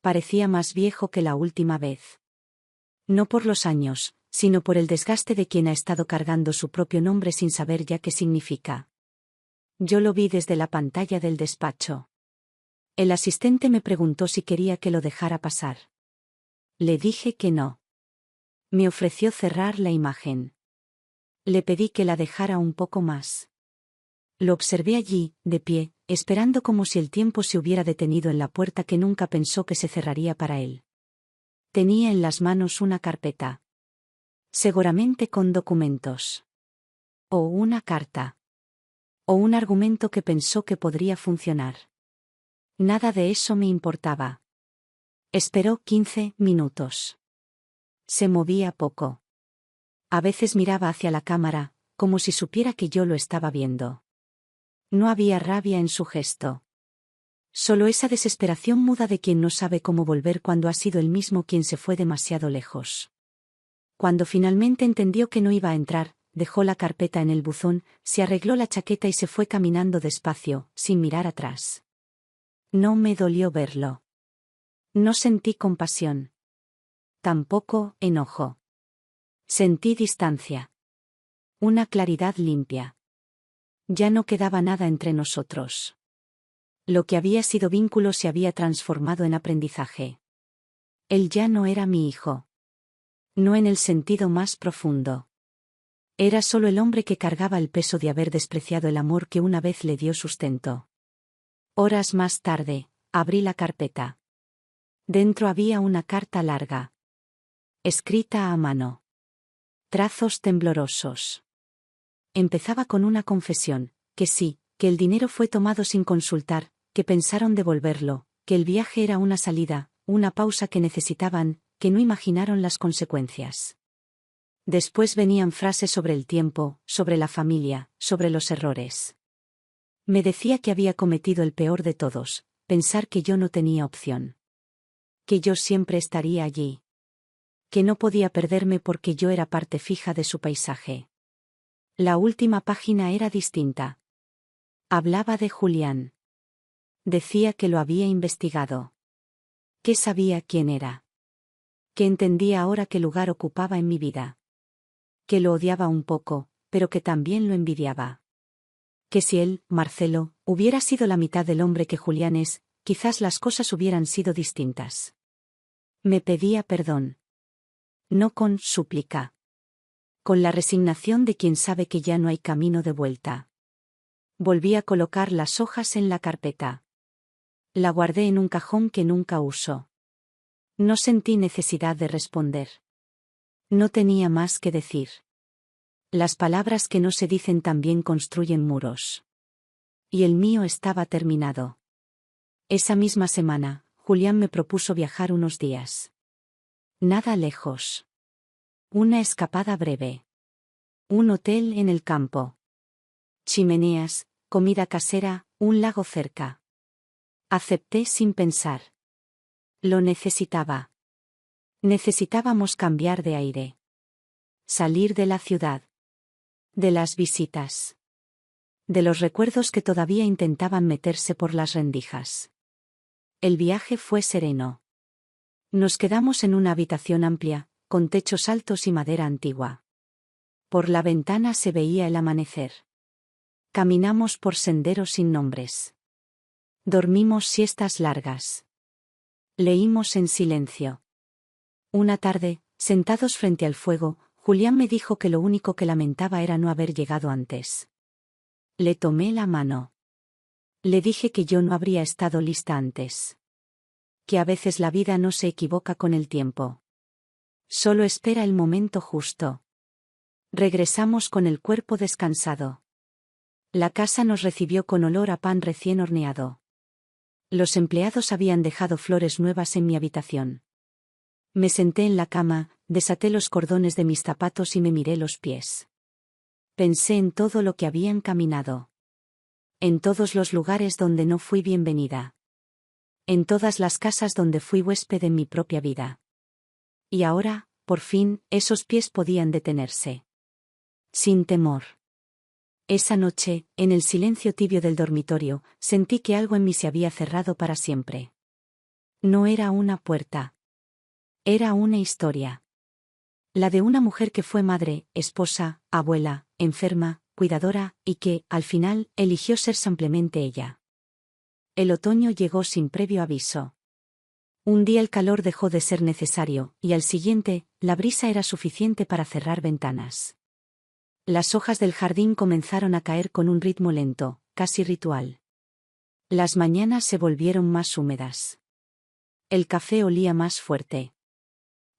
Speaker 1: Parecía más viejo que la última vez. No por los años, sino por el desgaste de quien ha estado cargando su propio nombre sin saber ya qué significa. Yo lo vi desde la pantalla del despacho. El asistente me preguntó si quería que lo dejara pasar. Le dije que no. Me ofreció cerrar la imagen. Le pedí que la dejara un poco más. Lo observé allí, de pie, esperando como si el tiempo se hubiera detenido en la puerta que nunca pensó que se cerraría para él. Tenía en las manos una carpeta. Seguramente con documentos. O una carta. O un argumento que pensó que podría funcionar. Nada de eso me importaba. Esperó 15 minutos. Se movía poco. A veces miraba hacia la cámara, como si supiera que yo lo estaba viendo. No había rabia en su gesto. Solo esa desesperación muda de quien no sabe cómo volver cuando ha sido él mismo quien se fue demasiado lejos. Cuando finalmente entendió que no iba a entrar, dejó la carpeta en el buzón, se arregló la chaqueta y se fue caminando despacio, sin mirar atrás. No me dolió verlo. No sentí compasión. Tampoco enojo. Sentí distancia. Una claridad limpia. Ya no quedaba nada entre nosotros. Lo que había sido vínculo se había transformado en aprendizaje. Él ya no era mi hijo. No en el sentido más profundo. Era solo el hombre que cargaba el peso de haber despreciado el amor que una vez le dio sustento. Horas más tarde, abrí la carpeta. Dentro había una carta larga. Escrita a mano. Trazos temblorosos. Empezaba con una confesión, que sí, que el dinero fue tomado sin consultar, que pensaron devolverlo, que el viaje era una salida, una pausa que necesitaban, que no imaginaron las consecuencias. Después venían frases sobre el tiempo, sobre la familia, sobre los errores. Me decía que había cometido el peor de todos, pensar que yo no tenía opción. Que yo siempre estaría allí. Que no podía perderme porque yo era parte fija de su paisaje. La última página era distinta. Hablaba de Julián. Decía que lo había investigado. Que sabía quién era. Que entendía ahora qué lugar ocupaba en mi vida. Que lo odiaba un poco, pero que también lo envidiaba. Que si él, Marcelo, hubiera sido la mitad del hombre que Julián es, quizás las cosas hubieran sido distintas. Me pedía perdón. No con súplica. Con la resignación de quien sabe que ya no hay camino de vuelta. Volví a colocar las hojas en la carpeta. La guardé en un cajón que nunca usó. No sentí necesidad de responder. No tenía más que decir. Las palabras que no se dicen también construyen muros. Y el mío estaba terminado. Esa misma semana, Julián me propuso viajar unos días. Nada lejos. Una escapada breve. Un hotel en el campo. Chimeneas, comida casera, un lago cerca. Acepté sin pensar. Lo necesitaba. Necesitábamos cambiar de aire. Salir de la ciudad. De las visitas. De los recuerdos que todavía intentaban meterse por las rendijas. El viaje fue sereno. Nos quedamos en una habitación amplia, con techos altos y madera antigua. Por la ventana se veía el amanecer. Caminamos por senderos sin nombres. Dormimos siestas largas. Leímos en silencio. Una tarde, sentados frente al fuego, Julián me dijo que lo único que lamentaba era no haber llegado antes. Le tomé la mano. Le dije que yo no habría estado lista antes. Que a veces la vida no se equivoca con el tiempo. Solo espera el momento justo. Regresamos con el cuerpo descansado. La casa nos recibió con olor a pan recién horneado. Los empleados habían dejado flores nuevas en mi habitación. Me senté en la cama, desaté los cordones de mis zapatos y me miré los pies. Pensé en todo lo que habían caminado. En todos los lugares donde no fui bienvenida. En todas las casas donde fui huésped en mi propia vida. Y ahora, por fin, esos pies podían detenerse. Sin temor. Esa noche, en el silencio tibio del dormitorio, sentí que algo en mí se había cerrado para siempre. No era una puerta. Era una historia. La de una mujer que fue madre, esposa, abuela, enferma, cuidadora, y que, al final, eligió ser simplemente ella. El otoño llegó sin previo aviso. Un día el calor dejó de ser necesario, y al siguiente, la brisa era suficiente para cerrar ventanas. Las hojas del jardín comenzaron a caer con un ritmo lento, casi ritual. Las mañanas se volvieron más húmedas. El café olía más fuerte.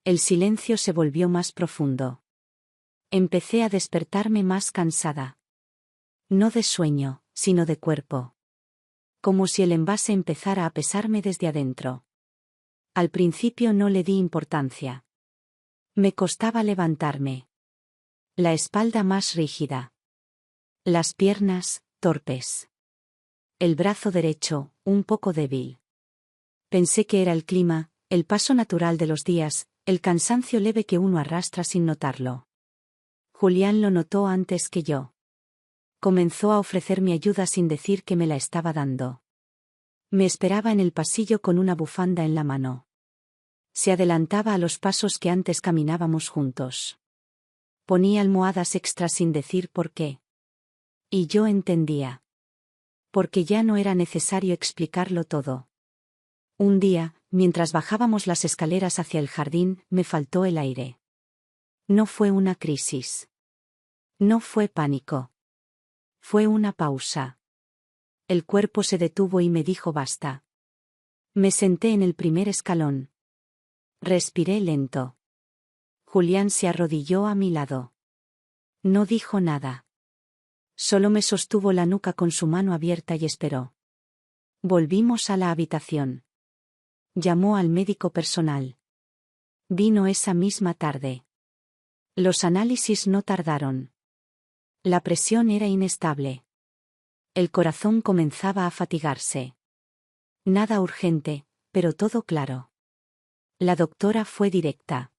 Speaker 1: El silencio se volvió más profundo. Empecé a despertarme más cansada. No de sueño, sino de cuerpo. Como si el envase empezara a pesarme desde adentro. Al principio no le di importancia. Me costaba levantarme. La espalda más rígida. Las piernas, torpes. El brazo derecho, un poco débil. Pensé que era el clima, el paso natural de los días, el cansancio leve que uno arrastra sin notarlo. Julián lo notó antes que yo. Comenzó a ofrecerme ayuda sin decir que me la estaba dando. Me esperaba en el pasillo con una bufanda en la mano. Se adelantaba a los pasos que antes caminábamos juntos. Ponía almohadas extras sin decir por qué. Y yo entendía. Porque ya no era necesario explicarlo todo. Un día, mientras bajábamos las escaleras hacia el jardín, me faltó el aire. No fue una crisis. No fue pánico. Fue una pausa. El cuerpo se detuvo y me dijo basta. Me senté en el primer escalón. Respiré lento. Julián se arrodilló a mi lado. No dijo nada. Solo me sostuvo la nuca con su mano abierta y esperó. Volvimos a la habitación. Llamó al médico personal. Vino esa misma tarde. Los análisis no tardaron. La presión era inestable. El corazón comenzaba a fatigarse. Nada urgente, pero todo claro. La doctora fue directa.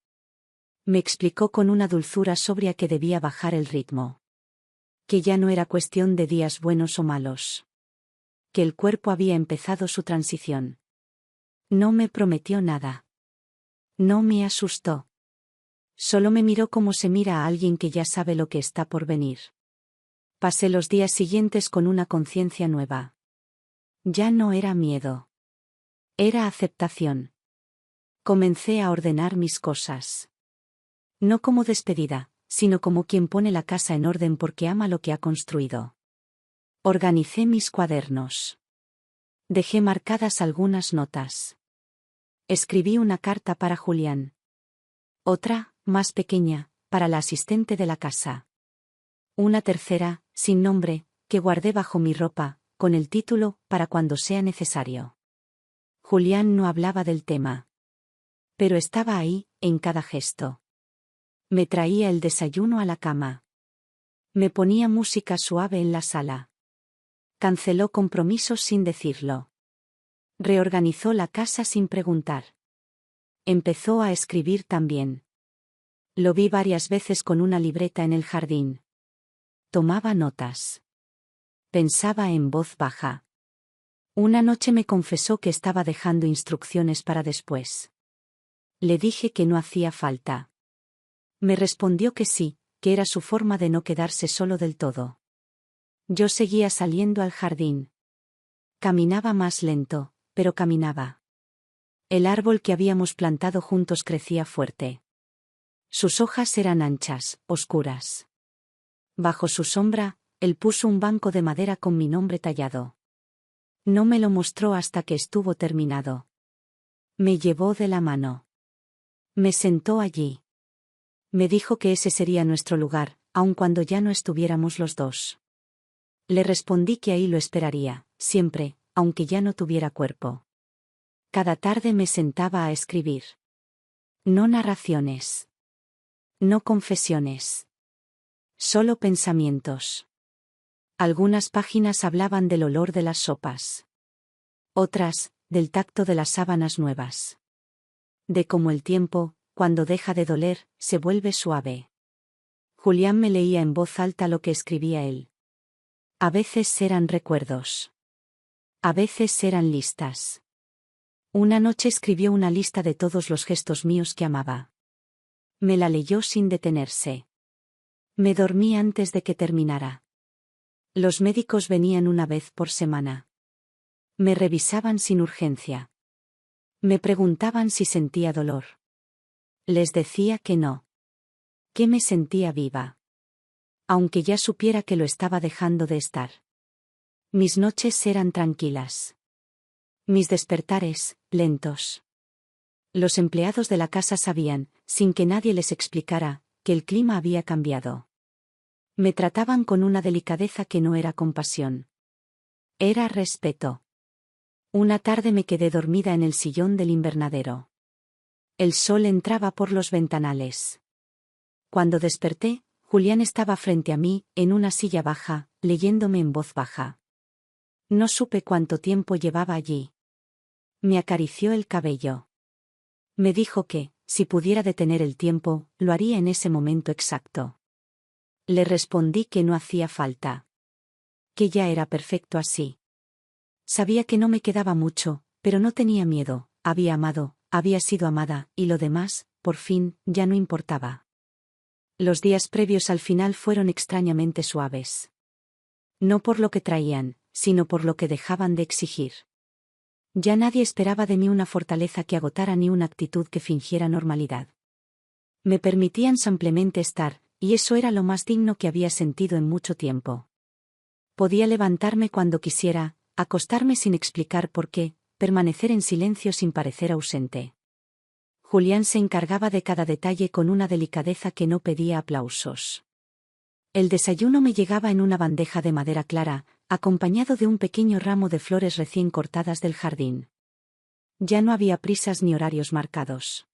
Speaker 1: Me explicó con una dulzura sobria que debía bajar el ritmo. Que ya no era cuestión de días buenos o malos. Que el cuerpo había empezado su transición. No me prometió nada. No me asustó. Solo me miró como se mira a alguien que ya sabe lo que está por venir. Pasé los días siguientes con una conciencia nueva. Ya no era miedo. Era aceptación. Comencé a ordenar mis cosas. No como despedida, sino como quien pone la casa en orden porque ama lo que ha construido. Organicé mis cuadernos. Dejé marcadas algunas notas. Escribí una carta para Julián. Otra, más pequeña, para la asistente de la casa. Una tercera, sin nombre, que guardé bajo mi ropa, con el título, para cuando sea necesario. Julián no hablaba del tema. Pero estaba ahí, en cada gesto. Me traía el desayuno a la cama. Me ponía música suave en la sala. Canceló compromisos sin decirlo. Reorganizó la casa sin preguntar. Empezó a escribir también. Lo vi varias veces con una libreta en el jardín. Tomaba notas. Pensaba en voz baja. Una noche me confesó que estaba dejando instrucciones para después. Le dije que no hacía falta. Me respondió que sí, que era su forma de no quedarse solo del todo. Yo seguía saliendo al jardín. Caminaba más lento, pero caminaba. El árbol que habíamos plantado juntos crecía fuerte. Sus hojas eran anchas, oscuras. Bajo su sombra, él puso un banco de madera con mi nombre tallado. No me lo mostró hasta que estuvo terminado. Me llevó de la mano. Me sentó allí. Me dijo que ese sería nuestro lugar, aun cuando ya no estuviéramos los dos. Le respondí que ahí lo esperaría, siempre, aunque ya no tuviera cuerpo. Cada tarde me sentaba a escribir. No narraciones. No confesiones. Solo pensamientos. Algunas páginas hablaban del olor de las sopas. Otras, del tacto de las sábanas nuevas. De cómo el tiempo, cuando deja de doler, se vuelve suave. Julián me leía en voz alta lo que escribía él. A veces eran recuerdos. A veces eran listas. Una noche escribió una lista de todos los gestos míos que amaba. Me la leyó sin detenerse. Me dormí antes de que terminara. Los médicos venían una vez por semana. Me revisaban sin urgencia. Me preguntaban si sentía dolor. Les decía que no. Que me sentía viva. Aunque ya supiera que lo estaba dejando de estar. Mis noches eran tranquilas. Mis despertares, lentos. Los empleados de la casa sabían, sin que nadie les explicara, que el clima había cambiado. Me trataban con una delicadeza que no era compasión. Era respeto. Una tarde me quedé dormida en el sillón del invernadero. El sol entraba por los ventanales. Cuando desperté, Julián estaba frente a mí, en una silla baja, leyéndome en voz baja. No supe cuánto tiempo llevaba allí. Me acarició el cabello. Me dijo que, si pudiera detener el tiempo, lo haría en ese momento exacto. Le respondí que no hacía falta. Que ya era perfecto así. Sabía que no me quedaba mucho, pero no tenía miedo, había amado, había sido amada, y lo demás, por fin, ya no importaba. Los días previos al final fueron extrañamente suaves. No por lo que traían, sino por lo que dejaban de exigir. Ya nadie esperaba de mí una fortaleza que agotara ni una actitud que fingiera normalidad. Me permitían simplemente estar, y eso era lo más digno que había sentido en mucho tiempo. Podía levantarme cuando quisiera, acostarme sin explicar por qué, permanecer en silencio sin parecer ausente. Julián se encargaba de cada detalle con una delicadeza que no pedía aplausos. El desayuno me llegaba en una bandeja de madera clara, acompañado de un pequeño ramo de flores recién cortadas del jardín. Ya no había prisas ni horarios marcados.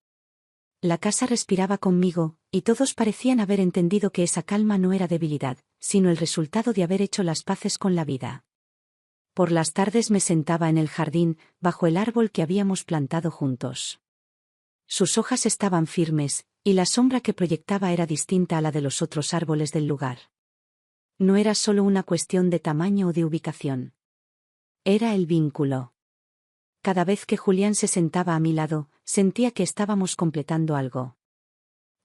Speaker 1: La casa respiraba conmigo, y todos parecían haber entendido que esa calma no era debilidad, sino el resultado de haber hecho las paces con la vida. Por las tardes me sentaba en el jardín, bajo el árbol que habíamos plantado juntos. Sus hojas estaban firmes, y la sombra que proyectaba era distinta a la de los otros árboles del lugar. No era solo una cuestión de tamaño o de ubicación. Era el vínculo. Cada vez que Julián se sentaba a mi lado, sentía que estábamos completando algo.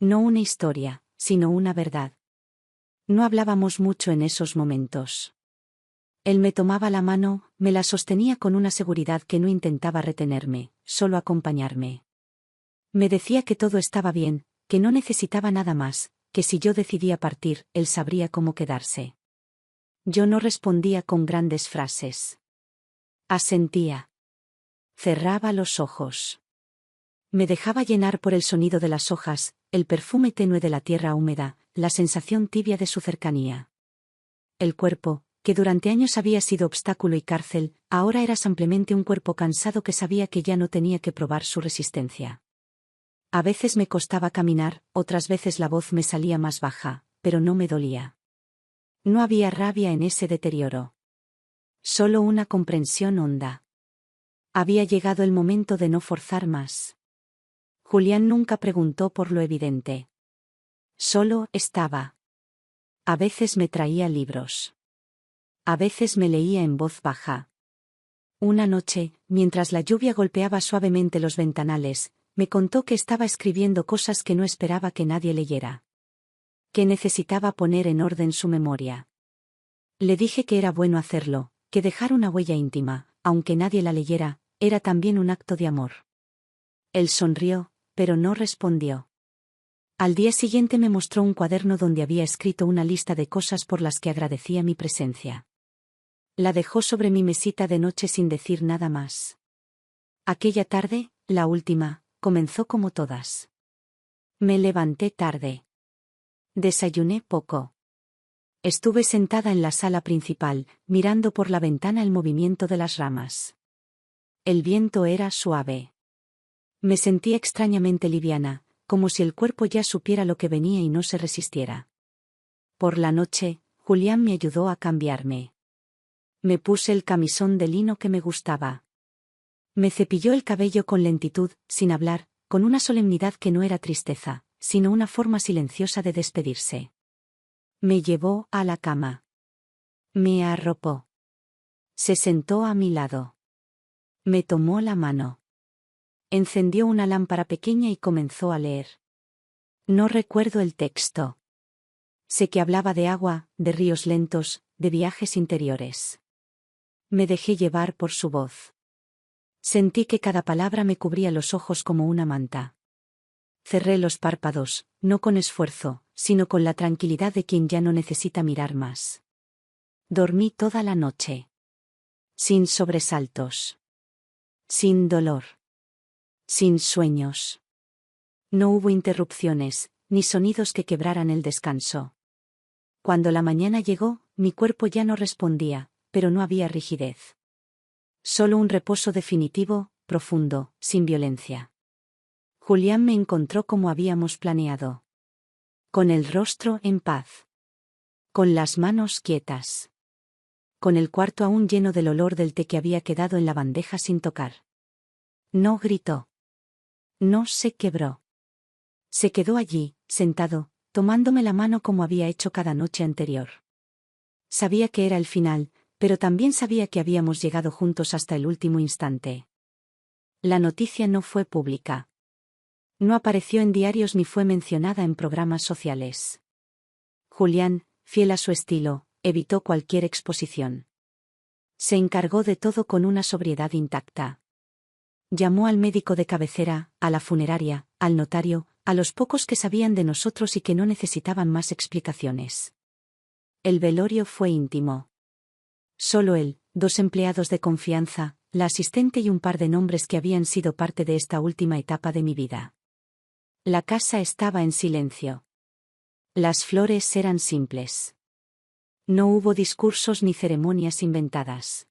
Speaker 1: No una historia, sino una verdad. No hablábamos mucho en esos momentos. Él me tomaba la mano, me la sostenía con una seguridad que no intentaba retenerme, solo acompañarme. Me decía que todo estaba bien, que no necesitaba nada más, que si yo decidía partir, él sabría cómo quedarse. Yo no respondía con grandes frases. Asentía. Cerraba los ojos. Me dejaba llenar por el sonido de las hojas, el perfume tenue de la tierra húmeda, la sensación tibia de su cercanía. El cuerpo, que durante años había sido obstáculo y cárcel, ahora era simplemente un cuerpo cansado que sabía que ya no tenía que probar su resistencia. A veces me costaba caminar, otras veces la voz me salía más baja, pero no me dolía. No había rabia en ese deterioro. Solo una comprensión honda. Había llegado el momento de no forzar más. Julián nunca preguntó por lo evidente. Solo estaba. A veces me traía libros. A veces me leía en voz baja. Una noche, mientras la lluvia golpeaba suavemente los ventanales, me contó que estaba escribiendo cosas que no esperaba que nadie leyera. Que necesitaba poner en orden su memoria. Le dije que era bueno hacerlo, que dejar una huella íntima, aunque nadie la leyera, era también un acto de amor. Él sonrió, pero no respondió. Al día siguiente me mostró un cuaderno donde había escrito una lista de cosas por las que agradecía mi presencia. La dejó sobre mi mesita de noche sin decir nada más. Aquella tarde, la última, comenzó como todas. Me levanté tarde. Desayuné poco. Estuve sentada en la sala principal, mirando por la ventana el movimiento de las ramas. El viento era suave. Me sentí extrañamente liviana, como si el cuerpo ya supiera lo que venía y no se resistiera. Por la noche, Julián me ayudó a cambiarme. Me puse el camisón de lino que me gustaba. Me cepilló el cabello con lentitud, sin hablar, con una solemnidad que no era tristeza, sino una forma silenciosa de despedirse. Me llevó a la cama. Me arropó. Se sentó a mi lado. Me tomó la mano. Encendió una lámpara pequeña y comenzó a leer. No recuerdo el texto. Sé que hablaba de agua, de ríos lentos, de viajes interiores. Me dejé llevar por su voz. Sentí que cada palabra me cubría los ojos como una manta. Cerré los párpados, no con esfuerzo, sino con la tranquilidad de quien ya no necesita mirar más. Dormí toda la noche. Sin sobresaltos. Sin dolor. Sin sueños. No hubo interrupciones, ni sonidos que quebraran el descanso. Cuando la mañana llegó, mi cuerpo ya no respondía, pero no había rigidez. Solo un reposo definitivo, profundo, sin violencia. Julián me encontró como habíamos planeado. Con el rostro en paz. Con las manos quietas. Con el cuarto aún lleno del olor del té que había quedado en la bandeja sin tocar. No gritó. No se quebró. Se quedó allí, sentado, tomándome la mano como había hecho cada noche anterior. Sabía que era el final, pero también sabía que habíamos llegado juntos hasta el último instante. La noticia no fue pública. No apareció en diarios ni fue mencionada en programas sociales. Julián, fiel a su estilo, evitó cualquier exposición. Se encargó de todo con una sobriedad intacta. Llamó al médico de cabecera, a la funeraria, al notario, a los pocos que sabían de nosotros y que no necesitaban más explicaciones. El velorio fue íntimo. Solo él, 2 empleados de confianza, la asistente y un par de nombres que habían sido parte de esta última etapa de mi vida. La casa estaba en silencio. Las flores eran simples. No hubo discursos ni ceremonias inventadas.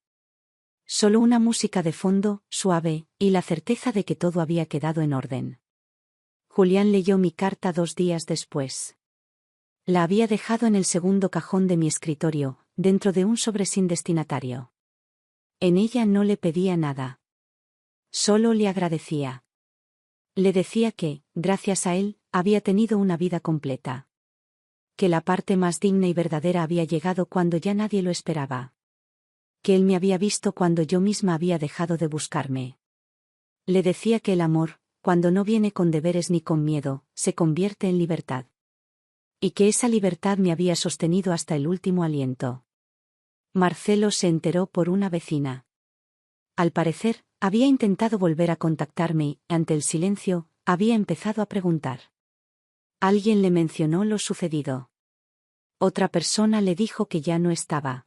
Speaker 1: Solo una música de fondo, suave, y la certeza de que todo había quedado en orden. Julián leyó mi carta 2 días después. La había dejado en el segundo cajón de mi escritorio, dentro de un sobre sin destinatario. En ella no le pedía nada. Solo le agradecía. Le decía que, gracias a él, había tenido una vida completa. Que la parte más digna y verdadera había llegado cuando ya nadie lo esperaba. Que él me había visto cuando yo misma había dejado de buscarme. Le decía que el amor, cuando no viene con deberes ni con miedo, se convierte en libertad. Y que esa libertad me había sostenido hasta el último aliento. Marcelo se enteró por una vecina. Al parecer, había intentado volver a contactarme y, ante el silencio, había empezado a preguntar. Alguien le mencionó lo sucedido. Otra persona le dijo que ya no estaba.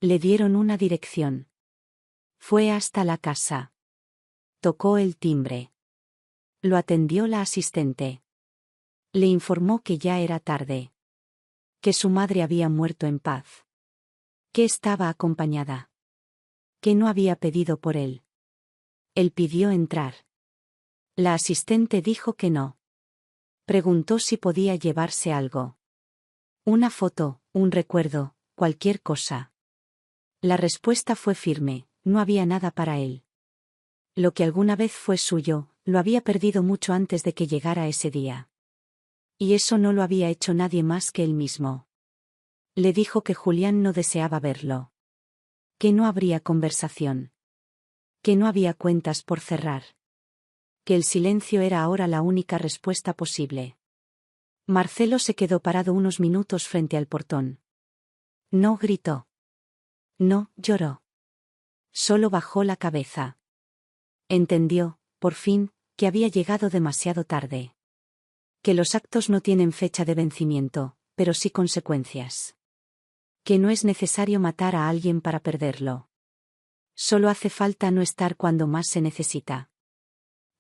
Speaker 1: Le dieron una dirección. Fue hasta la casa. Tocó el timbre. Lo atendió la asistente. Le informó que ya era tarde. Que su madre había muerto en paz. Que estaba acompañada. Que no había pedido por él. Él pidió entrar. La asistente dijo que no. Preguntó si podía llevarse algo. Una foto, un recuerdo, cualquier cosa. La respuesta fue firme, no había nada para él. Lo que alguna vez fue suyo, lo había perdido mucho antes de que llegara ese día. Y eso no lo había hecho nadie más que él mismo. Le dijo que Julián no deseaba verlo. Que no habría conversación. Que no había cuentas por cerrar. Que el silencio era ahora la única respuesta posible. Marcelo se quedó parado unos minutos frente al portón. No gritó. No lloró. Solo bajó la cabeza. Entendió, por fin, que había llegado demasiado tarde. Que los actos no tienen fecha de vencimiento, pero sí consecuencias. Que no es necesario matar a alguien para perderlo. Solo hace falta no estar cuando más se necesita.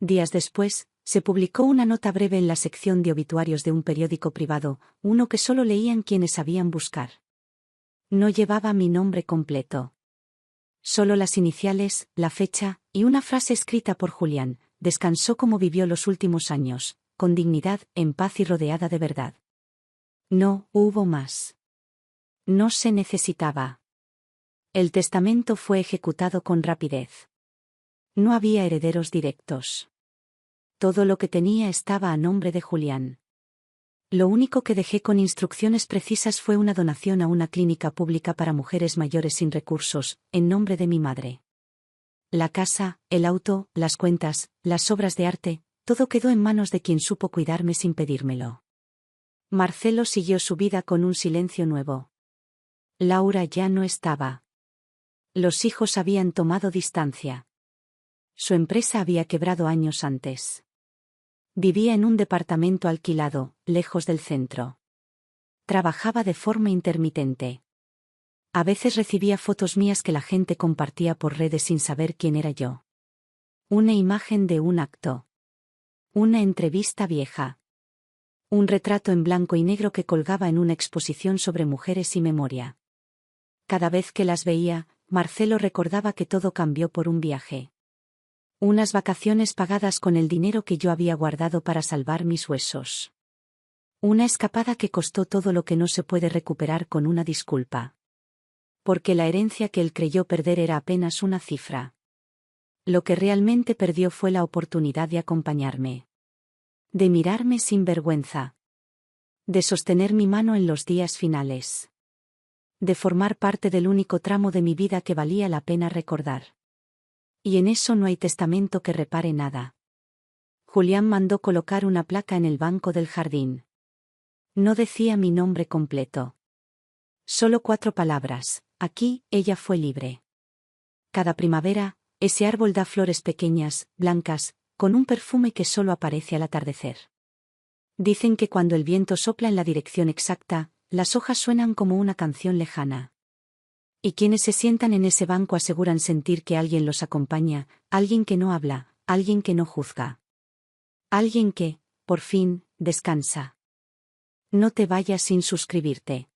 Speaker 1: Días después, se publicó una nota breve en la sección de obituarios de un periódico privado, uno que solo leían quienes sabían buscar. No llevaba mi nombre completo. Solo las iniciales, la fecha, y una frase escrita por Julián: descansó como vivió los últimos años, con dignidad, en paz y rodeada de verdad. No hubo más. No se necesitaba. El testamento fue ejecutado con rapidez. No había herederos directos. Todo lo que tenía estaba a nombre de Julián. Lo único que dejé con instrucciones precisas fue una donación a una clínica pública para mujeres mayores sin recursos, en nombre de mi madre. La casa, el auto, las cuentas, las obras de arte, todo quedó en manos de quien supo cuidarme sin pedírmelo. Marcelo siguió su vida con un silencio nuevo. Laura ya no estaba. Los hijos habían tomado distancia. Su empresa había quebrado años antes. Vivía en un departamento alquilado, lejos del centro. Trabajaba de forma intermitente. A veces recibía fotos mías que la gente compartía por redes sin saber quién era yo. Una imagen de un acto. Una entrevista vieja. Un retrato en blanco y negro que colgaba en una exposición sobre mujeres y memoria. Cada vez que las veía, Marcelo recordaba que todo cambió por un viaje. Unas vacaciones pagadas con el dinero que yo había guardado para salvar mis huesos. Una escapada que costó todo lo que no se puede recuperar con una disculpa. Porque la herencia que él creyó perder era apenas una cifra. Lo que realmente perdió fue la oportunidad de acompañarme. De mirarme sin vergüenza. De sostener mi mano en los días finales. De formar parte del único tramo de mi vida que valía la pena recordar. Y en eso no hay testamento que repare nada. Julián mandó colocar una placa en el banco del jardín. No decía mi nombre completo. Solo 4 palabras: aquí, ella fue libre. Cada primavera, ese árbol da flores pequeñas, blancas, con un perfume que solo aparece al atardecer. Dicen que cuando el viento sopla en la dirección exacta, las hojas suenan como una canción lejana. Y quienes se sientan en ese banco aseguran sentir que alguien los acompaña, alguien que no habla, alguien que no juzga. Alguien que, por fin, descansa. No te vayas sin suscribirte.